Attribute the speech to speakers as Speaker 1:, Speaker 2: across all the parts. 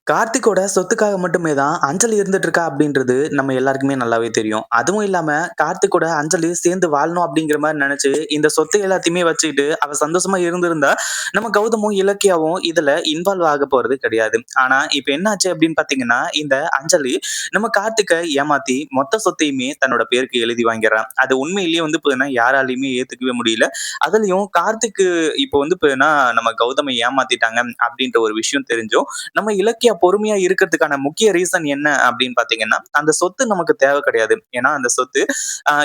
Speaker 1: கார்த்திக்கோட சொத்துக்காக மட்டுமே தான் அஞ்சலி இருந்துட்டு இருக்கா அப்படின்றது நம்ம எல்லாருக்குமே நல்லாவே தெரியும். அதுவும் இல்லாம கார்த்திக்கோட அஞ்சலி சேர்ந்து வாழணும் அப்படிங்கிற மாரி நெனச்சு, இந்த சொத்து எல்லாத்தையுமே வச்சுக்கிட்டு அவ சந்தோஷமா இருந்திருந்தா, நம்ம கௌதமும், இலக்கியாவும் இதுல இன்வால்வ் ஆக போறது கிடையாது. ஆனா இப்ப என்னாச்சு அப்படின்னு பார்த்தீங்கன்னா, இந்த அஞ்சலி நம்ம கார்த்திக்க ஏமாத்தி மொத்த சொத்தையுமே தன்னோட பேருக்கு எழுதி வாங்கிறா. அது உண்மையிலேயே வந்து பார்த்தீங்கன்னா யாராலயுமே ஏத்துக்கவே முடியல. அதுலயும் கார்த்திக்கு இப்போ வந்து பார்த்தீங்கன்னா நம்ம கௌதம ஏமாத்திட்டாங்க அப்படின்ற ஒரு விஷயம் தெரிஞ்சும், நம்ம இலக்கியா பொறுமையா இருக்கிறதுக்கான முக்கிய ரீசன் என்ன அப்படின்னு பாத்தீங்கன்னா, அந்த சொத்து நமக்கு தேவை கிடையாது. ஏன்னா அந்த சொத்து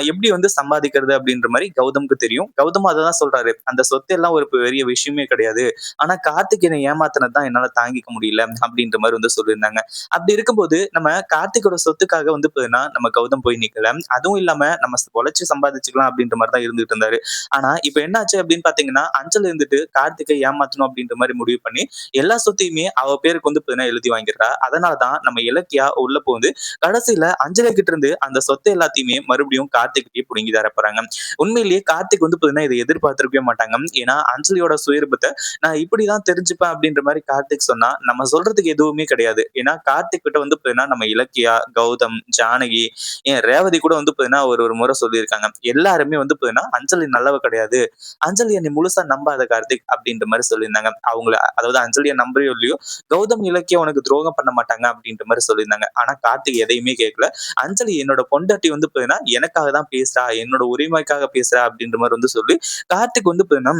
Speaker 1: எப்படி வந்து சம்பாதிக்கிறது அப்படின்ற மாரி கௌதம்க்கு தெரியும். கௌதமும் அததான் சொல்றாரு. அந்த சொத்து எல்லாம் ஒரு பெரிய விஷயமே கிடையாது. ஆனா கார்த்திக் என்னை ஏமாத்துனது தான் என்னால தாங்கிக்க முடியல அப்படின்ற மாரி வந்து சொல்லியிருந்தாங்க. அப்படி இருக்கும்போது நம்ம கார்த்திக்கோட சொத்துக்காக வந்து பாத்தீங்கன்னா, நம்ம கௌதம் போய் நிக்கல. அதுவும் இல்லாம நம்ம உழைச்சு சம்பாதிச்சுக்கலாம் அப்படின்ற மாரி தான் இருந்துட்டு இருந்தாரு. ஆனா இப்ப என்னாச்சு அப்படின்னு பாத்தீங்கன்னா, அஞ்சல் இருந்துட்டு கார்த்திகை ஏமாத்தணும் அப்படின்ற மாரி முடிவு பண்ணி எல்லா சொத்தையுமே அவ பேருக்கு வந்து பாத்தீங்கன்னா எழுதி வாங்கிடுறா. அதனாலதான் நம்ம இலக்கியா உள்ள புகுந்து கடைசியில அஞ்சலி கிட்ட இருந்து அந்த சொத்து எல்லாத்தையுமே மறுபடியும் கார்த்திக்கிட்டயே புடுங்கி தர போறாங்க. உண்மையிலேயே கார்த்திக் வந்து பாத்தீங்கன்னா இதை எதிர்பார்த்திருக்கவே மாட்டாங்க. ஏன்னா அஞ்சலியோட சுயரூபத்தை நான் இப்படிதான் தெரிஞ்சுப்பேன் அப்படின்ற மாதிரி கார்த்திக் சொன்னா நம்ம சொல்றதுக்கு எதுவுமே கிடையாது. ஏன்னா கார்த்திக் கிட்ட வந்து பாத்தீங்கன்னா நம்ம இலக்கியா, கௌதம், ஜானகி, ஏன் ரேவதி கூட வந்து பாத்தீங்கன்னா ஒரு ஒரு முறை சொல்லியிருக்காங்க. எல்லாருமே வந்து பாத்தீங்கன்னா அஞ்சலி நல்லவ கிடையாது. அஞ்சலிய நீ முழுசா நம்பாத கார்த்திக் அப்படின்ற மாதிரி சொல்லியிருந்தாங்க. அவங்கள அதாவது அஞ்சலிய நம்புறியோ இல்லையோ, கௌதம், இலக்கியா உனக்கு துரோகம் பண்ண மாட்டாங்க அப்படின்ற மாதிரி சொல்லியிருந்தாங்க. ஆனா கார்த்திக் எதையுமே கேட்கல. அஞ்சலி என்னோட பொண்டாட்டி வந்து பாத்தீங்கன்னா எனக்காக தான் பேசுறா, என்னோட உரிமைக்காக பேசுறா அப்படின்ற மாதிரி வந்து சொல்லி கார்த்திக் வந்து பாத்தீங்கன்னா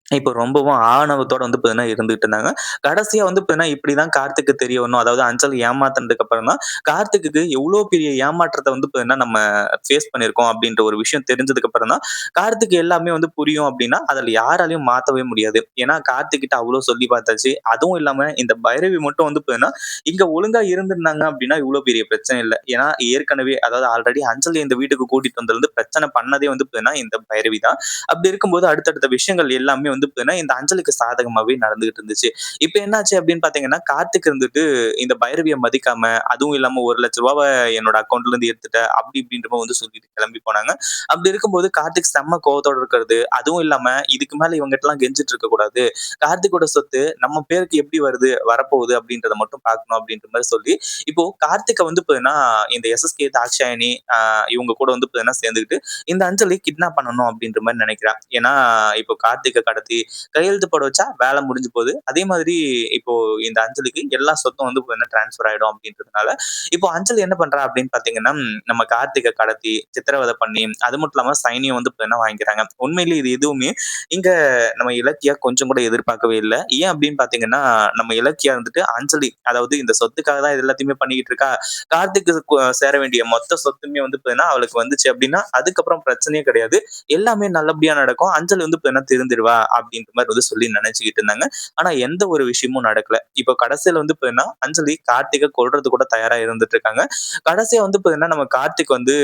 Speaker 1: இப்போ ரொம்பவும் ஆணவத்தோட வந்து பாத்தீங்கன்னா இருந்துட்டு இருந்தாங்க. கடைசியா வந்து பாத்தீங்கன்னா இப்படிதான் கார்த்திக்கு தெரிய வரணும். அதாவது அஞ்சல் ஏமாத்துனதுக்கு அப்புறம் தான் கார்த்திக்குக்கு எவ்வளோ பெரிய ஏமாற்றத்த வந்து பாத்தீங்கன்னா நம்ம ஃபேஸ் பண்ணியிருக்கோம் அப்படின்ற ஒரு விஷயம் தெரிஞ்சதுக்கு அப்புறம் தான் கார்த்திக் எல்லாமே வந்து புரியும் அப்படின்னா, அதுல யாராலயும் மாத்தவே முடியாது. ஏன்னா கார்த்திக் கிட்ட அவ்வளோ சொல்லி பார்த்தாச்சு. அதுவும் இல்லாம இந்த பைரவி மட்டும் வந்து பாத்தீங்கன்னா, இங்க ஒழுங்கா இருந்திருந்தாங்க அப்படின்னா இவ்வளோ பெரிய பிரச்சனை இல்ல. ஏன்னா ஏற்கனவே அதாவது ஆல்ரெடி அஞ்சலி இந்த வீட்டுக்கு கூட்டிட்டு வந்ததுலருந்து பிரச்சனை பண்ணதே வந்து பாத்தீங்கன்னா இந்த பைரவி தான். அப்படி இருக்கும்போது அடுத்தடுத்த விஷயங்கள் எல்லாமே வந்து பாத்தீங்கன்னா, இந்த அஞ்சலிக்கு சாதகமாவே நடந்துகிட்டு இருந்துச்சு. இப்ப என்னாச்சு அப்படின்னு பாத்தீங்கன்னா, கார்த்திக் இருந்துட்டு இந்த பைரவிய மதிக்காம, அதுவும் இல்லாம ரூ. 1,00,000 என்னோட அக்கவுண்ட்ல இருந்து எடுத்துட்ட, அப்படி இப்படின்ற மாரி வந்து சொல்லிட்டு கிளம்பி போனாங்க. அப்படி இருக்கும்போது கார்த்திக் செம்ம கோவத்தோட இருக்கிறது. அதுவும் இல்லாம இதுக்கு மேல இவங்ககிட்டலாம் கெஞ்சிட்டு இருக்கக் கூடாது. கார்த்திக்கோட சொத்து நம்ம பேருக்கு எப்படி வருது, வரப்போகுது அப்படின்றத மட்டும் பார்க்கணும் அப்படின்ற மாரி சொல்லி, இப்போ கார்த்திக்க வந்து பாத்தீங்கன்னா, இந்த எஸ்எஸ்கே, தாக்ஷாயணி இவங்க கூட வந்து பாத்தீங்கன்னா சேர்ந்துக்கிட்டு, இந்த அஞ்சலி கிட்னாப் பண்ணணும் அப்படின்ற மாரி நினைக்கிறா. ஏன்னா இப்போ கார்த்திக்க கடத்தி கையெழுத்து போட வச்சா வேலை முடிஞ்சு போகுது. அதே மாதிரி இப்போ இந்த அஞ்சலிக்கு எல்லா சொத்தும் வந்து பாத்தீங்கன்னா ட்ரான்ஸ்ஃபர் ஆயிடும் அப்படின்றதுனால, இப்போ அஞ்சலி என்ன பண்றா அப்படின்னு பாத்தீங்கன்னா, நம்ம கார்த்திக்க கடத்தி, சித்திரவதை பண்ணி, அது மட்டும் இல்லாம சைனையும் வந்து பாத்தீங்கன்னா வாங்கிக்கிறாங்க. உண்மையிலேயே இது எதுவுமே இங்க நம்ம இலக்கியா கொஞ்சம் கூட எதிர்பார்க்கவே இல்ல. ஏன் அப்படின்னு பாத்தீங்கன்னா, நம்ம இலக்கியா வந்துட்டு அஞ்சலி அதாவது இந்த சொத்துக்காக தான் இது எல்லாத்தையுமே பண்ணிக்கிட்டு இருக்கா. கார்த்திக்கு சேர வேண்டிய மொத்த சொத்துமே வந்து பாத்தீங்கன்னா அவளுக்கு வந்துச்சு அப்படின்னா, அதுக்கப்புறம் பிரச்சனையே கிடையாது. எல்லாமே நல்லபடியா நடக்கும். அஞ்சலி வந்து இப்ப என்ன திருந்திருவா அப்படின்ற மாரி வந்து சொல்லி நினைச்சுக்கிட்டு இருந்தாங்க. ஆனா எந்த ஒரு விஷயமும் நடக்கல. இப்போ கடைசியில வந்து பார்த்தீங்கன்னா, அஞ்சலி கார்த்திக்க கொல்றதுக்கு கூட தயாரா இருந்துட்டு இருக்காங்க. கடைசியா வந்து பார்த்தீங்கன்னா, நம்ம கார்த்திக் வந்து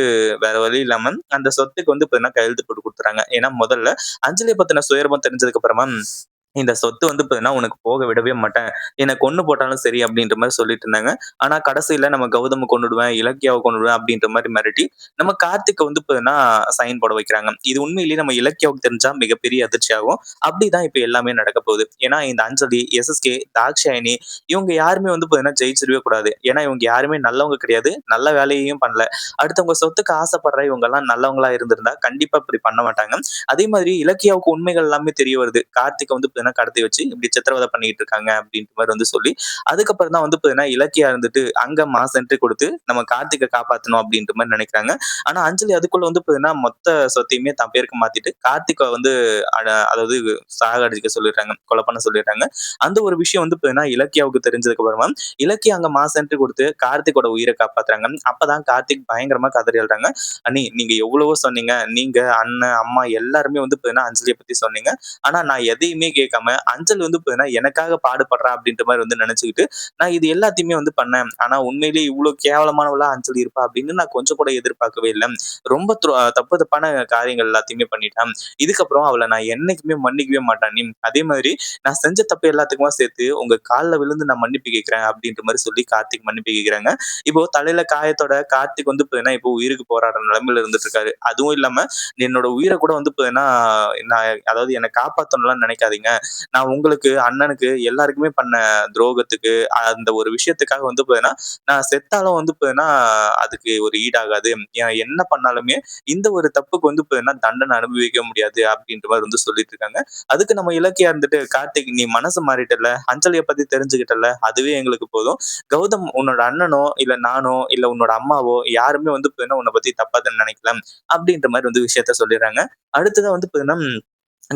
Speaker 1: வேற வழி இல்லாம அந்த சொத்துக்கு வந்து பார்த்தீங்கன்னா கையெழுத்து போட்டு குடுத்துறாங்க. ஏன்னா முதல்ல அஞ்சலிய பத்தின சுயரூபம் தெரிஞ்சதுக்கு அப்புறமா இந்த சொத்து வந்து பார்த்தீங்கன்னா, உனக்கு போக விடவே மாட்டேன். என்ன கொன்னு போட்டாலும் சரி அப்படின்ற மாரி சொல்லிட்டு இருந்தாங்க. ஆனா கடைசியில நம்ம கௌதம கொன்னுடுவேன், இலக்கியாவ கொன்னுடுவேன் அப்படின்ற மாரி மிரட்டி, நம்ம கார்த்திக்க வந்து பார்த்தீங்கன்னா சைன் போட வைக்கிறாங்க. இது உண்மையிலேயே நம்ம இலக்கியாவுக்கு தெரிஞ்சா மிகப்பெரிய அதிர்ச்சி ஆகும். அப்படிதான் இப்ப எல்லாமே நடக்க போகுது. ஏன்னா இந்த அஞ்சலி, எஸ்எஸ்கே, தாக்ஷாயணி இவங்க யாருமே வந்து பார்த்தீங்கன்னா ஜெயிச்சிடவே கூடாது. ஏன்னா இவங்க யாருமே நல்லவங்க கிடையாது. நல்ல வேலையையும் பண்ணல. அடுத்தவங்க சொத்துக்கு ஆசைப்படுற இவங்கலாம் நல்லவங்களா இருந்திருந்தா கண்டிப்பா இப்படி பண்ண மாட்டாங்க. அதே மாதிரி இலக்கியாவுக்கு உண்மைகள் எல்லாமே தெரிய வருது. கார்த்திக்க வந்து பார்த்தீங்கன்னா கடத்தி வச்சு இப்படி சித்திரவதை பண்ணிட்டு இருக்காங்க அப்படின்ற மாரி வந்து சொல்லி, அதுக்கப்புறம் தான் வந்து பார்த்தீங்கன்னா இலக்கியா இருந்துட்டு அங்க மாஸ் என்ட்ரி குடுத்து நம்ம கார்த்திக்க காப்பாத்தணும் அப்படின்ற மாரி நினைக்கிறாங்க. ஆனா அஞ்சலி அதுக்குள்ள வந்து பார்த்தீங்கன்னா மொத்த சொத்தையுமே தன் பேருக்கு மாத்திட்டு கார்த்திக்க வந்து அதாவது சாகடிக்க சொல்லிடுறாங்க. கொலை பண்ண சொல்லிடுறாங்க. அந்த ஒரு விஷயம் வந்து பார்த்தீங்கன்னா இலக்கியாவுக்கு தெரிஞ்சதுக்கு அப்புறமா இலக்கியா அங்க மாஸ் என்ட்ரி குடுத்து கார்த்திக்கோட உயிர காப்பாத்துறாங்க. அப்பதான் கார்த்திக் பயங்கரமா கதறி அழுறாங்க. "அண்ணி நீங்க எவ்வளவோ சொன்னீங்க. நீங்க, அண்ணன், அம்மா எல்லாருமே வந்து பார்த்தீங்கன்னா அஞ்சலிய பத்தி சொன்னீங்க. ஆனா நான் எதையுமே கேட்காம அஞ்சலி வந்து பார்த்தீங்கன்னா எனக்காக பாடுபடுறா அப்படின்ற மாரி வந்து நினைச்சுக்கிட்டு, நான் இது எல்லாத்தையுமே வந்து பண்ணேன். ஆனா உண்மையிலேயே இவ்ளோ கேவலமானவளா அஞ்சலி இருப்பா அப்படின்னு நான் கொஞ்சம் கூட எதிர்பார்க்கவே இல்ல. ரொம்ப தப்பு தப்பான காரியங்கள் எல்லாத்தையுமே பண்ணிட்டேன். இதுக்கப்புறம் அவள நான் என்னைக்குமே மன்னிக்கவே மாட்டேன் அண்ணி. அதே மாதிரி நான் செஞ்ச தப்பு எல்லாத்துக்குமா சேர்த்து உங்க கால்ல விழுந்து நான் மன்னிப்பு கேட்கிறேன் அப்படின்ற மாரி சொல்லி கார்த்திக் மன்னிப்பு கேட்கிறாங்க. இப்போ தலையில காயத்தோட கார்த்திக் வந்து பார்த்தீங்கன்னா இப்போ உயிருக்கு போராடுற நிலைமையில இருந்துட்டு இருக்காரு. அதுவும் இல்லாம என்னோட உயிர கூட வந்து பார்த்தீங்கன்னா நான் அதாவது என்ன காப்பாத்தணும்லாம் நினைக்காதீங்க. நான் உங்களுக்கு, அண்ணனுக்கு எல்லாருக்குமே பண்ண துரோகத்துக்கு, அந்த ஒரு விஷயத்துக்காக வந்து பார்த்தீங்கன்னா, நான் செத்தாலும் வந்து பார்த்தீங்கன்னா, அதுக்கு ஒரு ஈடாகாது. என்ன பண்ணாலுமே இந்த ஒரு தப்புக்கு வந்து பார்த்தீங்கன்னா, தண்டனை அனுபவிக்க முடியாது அப்படின்ற மாரி வந்து சொல்லிட்டு இருக்காங்க. அதுக்கு நம்ம இலக்கியா இருந்துட்டு, "கார்த்திக் நீ மனசு மாறிட்டல்ல, அஞ்சலிய பத்தி தெரிஞ்சுக்கிட்டல்ல, அதுவே எங்களுக்கு போதும். கௌதம் உன்னோட அண்ணனோ, இல்ல நானோ, இல்ல உன்னோட அம்மாவோ யாருமே வந்து பார்த்தீங்கன்னா, உன்ன பத்தி தப்பா நினைக்கல." அப்படின்ற மாரி வந்து விஷயத்த சொல்லிர்றாங்க. அடுத்ததா வந்து பார்த்தீங்கன்னா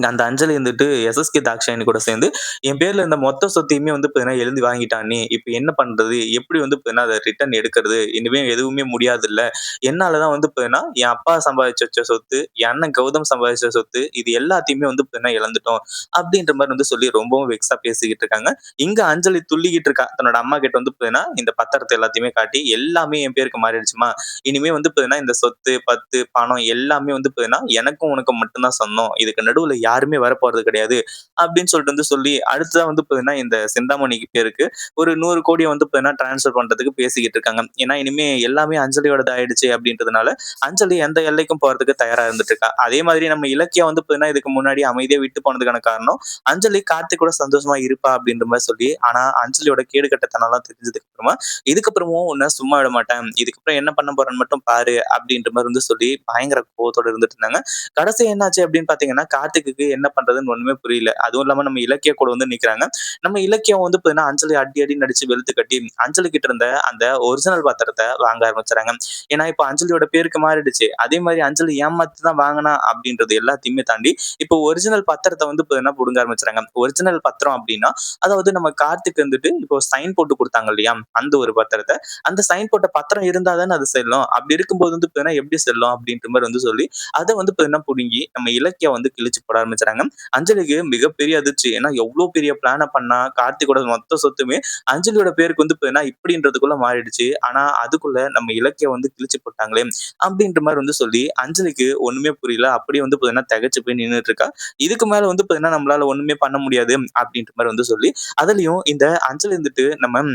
Speaker 1: அந்த அஞ்சலி வந்துட்டு எஸ்எஸ்கே தாக்ஷாயணி கூட சேர்ந்து, என் பேர்ல இருந்த மொத்த சொத்தையுமே வந்து பார்த்தீங்கன்னா எழுதி வாங்கிட்டா அண்ணி. இப்ப என்ன பண்றது? எப்படி வந்து பார்த்தீங்கன்னா அத ரிட்டர்ன் எடுக்கிறது? இனிமே எதுவுமே முடியாதுல்ல. என்னால தான் வந்து பார்த்தீங்கன்னா, என் அப்பா சம்பாதிச்சு வச்ச சொத்து, என் அண்ணன் கௌதம் சம்பாதிச்ச சொத்து, இது எல்லாத்தையுமே வந்து பார்த்தீங்கன்னா இழந்துட்டோம். அப்படின்ற மாரி வந்து சொல்லி ரொம்பவும் வெக்ஸா பேசிக்கிட்டு இருக்காங்க. இங்க அஞ்சலி துள்ளிக்கிட்டு இருக்கா. தன்னோட அம்மா கிட்ட வந்து பார்த்தீங்கன்னா, இந்த பத்திரத்த எல்லாத்தையுமே காட்டி, எல்லாமே என் பேருக்கு மாறிடுச்சும்மா. இனிமே வந்து பார்த்தீங்கன்னா, இந்த சொத்து, பத்து, பணம் எல்லாமே வந்து பார்த்தீங்கன்னா, எனக்கும் உனக்கும் மட்டும் தான் சொந்தம். இதுக்கு நடுவுல யாருமே வரப்போறது கிடையாது. அப்படின்னு சொல்லிட்டு வந்து சொல்லி, அடுத்ததா வந்து பார்த்தீங்கன்னா, இந்த சிந்தாமணிக்கு பேருக்கு ஒரு 100,00,00,000 வந்து பார்த்தீங்கன்னா, ட்ரான்ஸ்ஃபர் பண்றதுக்கு பேசிக்கிட்டு இருக்காங்க. ஏன்னா, இனிமே எல்லாமே அஞ்சலியோடது ஆயிடுச்சு அப்படின்றதுனால, அஞ்சலி எந்த எல்லைக்கும் போறதுக்கு தயாரா இருந்துட்டு இருக்கா. அதே மாதிரி நம்ம இலக்கியா வந்து பார்த்தீங்கன்னா, இதுக்கு முன்னாடி அமைதியா விட்டு போனதுக்கான காரணம், அஞ்சலி கார்த்திக் கூட சந்தோஷமா இருப்பா அப்படின்ற மாரி சொல்லி, ஆனா அஞ்சலியோட கேடுகெட்டத்தனம்லாம் தெரிஞ்சதுக்கு அப்புறமா, இதுக்கப்புறமும் உன்ன சும்மா விட மாட்டேன். இதுக்கப்புறம் என்ன பண்ண போறேன்னு மட்டும் பாரு அப்படின்ற மாரி வந்து சொல்லி பயங்கர கோவத்தோட இருந்துட்டு இருந்தாங்க. கடைசி என்னாச்சு அப்படின்னு பார்த்தீங்கன்னா, கார்த்திக்குக்கு என்ன பண்றதுன்னு ஒண்ணுமே புரியல. அதுவும் இல்லாம நம்ம இலக்கியா கூட வந்து நிக்கிறாங்க. நம்ம இலக்கியம் வந்து பார்த்தீங்கன்னா, அஞ்சலி அடி அடின்னு அடிச்சு வெளுத்து கட்டி, அஞ்சலி கிட்ட இருந்த அந்த ஒரிஜினல் பத்திரத்த வாங்க ஆரம்பிச்சுறாங்க. ஏன்னா, இப்ப அஞ்சலியோட பேருக்கு மாறிடுச்சு. அதே மாரி அஞ்சலி ஏமாத்தி தான் வாங்குனா அப்படின்றது எல்லாத்தையுமே தாண்டி, இப்போ ஒரிஜினல் பத்திரத்த வந்து பார்த்தீங்கன்னா புடுங்க ஆரம்பிச்சுறாங்க. ஒரிஜினல் பத்திரம் அப்படின்னா, அதாவது நம்ம கார்த்திக் வந்துட்டு இப்போ சைன் போட்டு குடுத்தாங்க இல்லையா? அந்த ஒரு பத்திரத்த, அந்த சைன் போட்ட பத்திரம் இருந்தா தானே அது செல்லும். அப்படி இருக்கும்போது வந்து பார்த்தீங்கன்னா, எப்படி செல்லும் அப்படின்ற மாரி வந்து சொல்லி, அத வந்து பார்த்தீங்கன்னா புடுங்கி நம்ம இலக்கியா வந்து கிழிச்சு போட ஆரம்பிச்சுறாங்க. அஞ்சலிக்கு மிகப்பெரிய அதிர்ச்சி. ஏன்னா எவ்ளோ பெரிய பிளான பண்ணா, கார்த்திக்கோட மொத்த சொத்துமே அஞ்சலியோட பேருக்கு வந்து பார்த்தீங்கன்னா இப்படின்றதுக்குள்ள மாறிடுச்சு. ஆனா அதுக்குள்ள நம்ம இலக்கிய வந்து கிழிச்சு போட்டாங்களே! அப்படின்ற மாரி வந்து சொல்லி, அஞ்சலிக்கு ஒண்ணுமே புரியல. அப்படியே வந்து பார்த்தீங்கன்னா திகைச்சு போய் நின்னுட்டு இருக்கா. இதுக்கு மேல வந்து பார்த்தீங்கன்னா நம்மளால ஒண்ணுமே பண்ண முடியாது அப்படின்ற மாரி வந்து சொல்லி, அதுலயும் இந்த அஞ்சலி வந்துட்டு நம்ம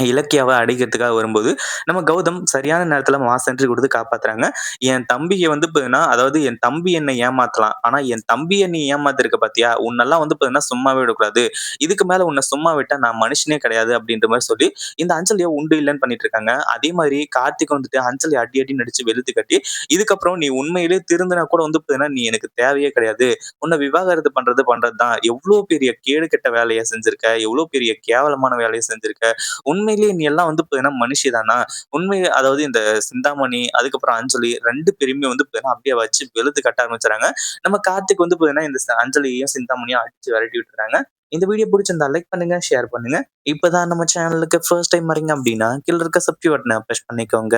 Speaker 1: இலக்கியாவ அடிக்கிறதுக்காக வரும்போது, நம்ம கௌதம் சரியான நேரத்துல மாஸ் என்ட்ரி குடுத்து காப்பாத்துறாங்க. என் தம்பிய வந்து பாத்தீங்கன்னா, அதாவது என் தம்பி என்ன ஏமாத்தலாம். ஆனா என் தம்பிய நீ ஏமாத்திருக்க பாத்தியா? உன்னெல்லாம் வந்து பாத்தீங்கன்னா சும்மாவே விடக்கூடாது. இதுக்கு மேல உன்ன சும்மா விட்டா நான் மனுஷனே கிடையாது அப்டின்ற மாரி சொல்லி, இந்த அஞ்சலிய உண்டு இல்லன்னு பண்ணிட்டு இருக்காங்க. அதே மாரி கார்த்திக் வந்துட்டு அஞ்சலி அடி அடின்னு அடிச்சு வெளுத்து கட்டி, இதுக்கப்புறம் நீ உண்மையிலேயே திருந்துனா கூட வந்து பாத்தீங்கன்னா, நீ எனக்கு தேவையே கிடையாது. உன்ன விவாகரத்து பண்றது தான். எவ்ளோ பெரிய கேடுகெட்ட வேலைய செஞ்சிருக்க. எவ்ளோ பெரிய கேவலமான வேலைய செஞ்சிருக்க. உண்மையிலேயே நீ எல்லாம் வந்து பார்த்தீங்கன்னா மனுஷி தானா? அதாவது இந்த சிந்தாமணி, அதுக்கப்புறம் அஞ்சலி 2 பேரையுமே வந்து பார்த்தீங்கன்னா அப்படியே வச்சு வெளுத்து கட்ட ஆரம்பிச்சுறாங்க. நம்ம கார்த்திக் வந்து பார்த்தீங்கன்னா இந்த அஞ்சலியையும், சிந்தாமணியும் அடிச்சு விரட்டி விட்டுறாங்க. இந்த வீடியோ புடிச்சிருந்தா லைக் பண்ணுங்க, ஷேர் பண்ணுங்க. இப்பதான் நம்ம சேனலுக்கு ஃபர்ஸ்ட் டைம் வரீங்க அப்படின்னா, கீழ இருக்க சப்ஸ்கிரைப் பட்டன பிரஸ் பண்ணிக்கோங்க.